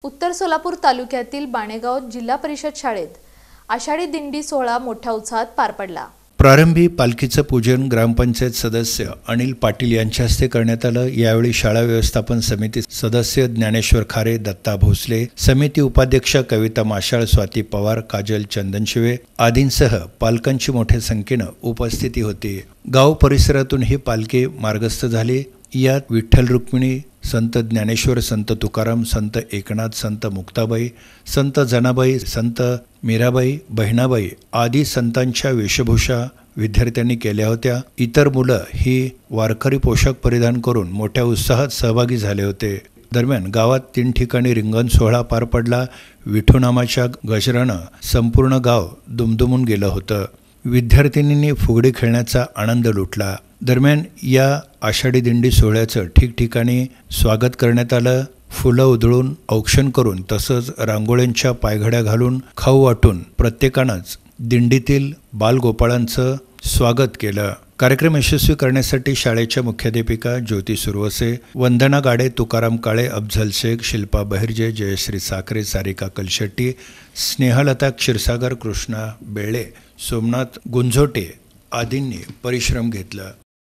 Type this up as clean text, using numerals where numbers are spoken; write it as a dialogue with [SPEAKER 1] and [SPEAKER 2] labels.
[SPEAKER 1] उत्तर सोलापूर तालुक्यातील बाणेगाव जिल्हा परिषद शाळेत आषाढी दिंडी सोहळा मोठ्या उत्साहात पार पडला।
[SPEAKER 2] प्रारंभी पालखीचं पूजन ग्रामपंचायत सदस्य अनिल पाटील यांच्या हस्ते करण्यात आलं। यावेळी शाळा व्यवस्थापन समिती सदस्य ज्ञानेश्वर खारे, दत्ता भोसले, समिती उपाध्यक्ष कविता माशाळ, स्वाती पवार, काजल चंदनशिवे आदींसह पालकांची मोठ्या संख्येनं उपस्थिती होती। गाव परिसरातून ही पालखी मार्गस्थ झाली। यात विठ्ठल रुक्मिणी, संत ज्ञानेश्वर, संत तुकाराम, संत एकनाथ, संत मुक्ताबाई, संत जनाबाई, संत मीराबाई, बहिणाबाई आदी संतांच्या वेशभूषा विद्यार्थ्यांनी केल्या होत्या। इतर मुलं ही वारकरी पोशाख परिधान करून मोठ्या उत्साहात सहभागी झाले होते। दरम्यान गावात 3 ठिकाणी रिंगण सोहळा पार पडला। विठू नामाच्या गजरानं संपूर्ण गाव दुमदुमून गेलं होतं। विद्यार्थिनींनी फुगडी खेळण्याचा आनंद लुटला। दरम्यान या आषाढी दिंडी सोहळ्याचं ठिकठिकाणी स्वागत करण्यात आलं। फुलं उधळून, औक्षण करून तसंच रांगोळ्यांच्या पायघड्या घालून, खाऊ वाटून प्रत्येकानंच दिंडीतील बालगोपाळांचं स्वागत केलं। कार्यक्रम यशस्वी करण्यासाठी शाळेच्या मुख्याध्यापिका ज्योती सुरवसे, वंदना गाडे, तुकाराम काळे, अफझल शेख, शिल्पा बहिर्जे, जयश्री साखरे, सारिका कलशेट्टी, स्नेहलता क्षीरसागर, कृष्णा बेळे, सोमनाथ गुंजोटे आदींनी परिश्रम घेतला।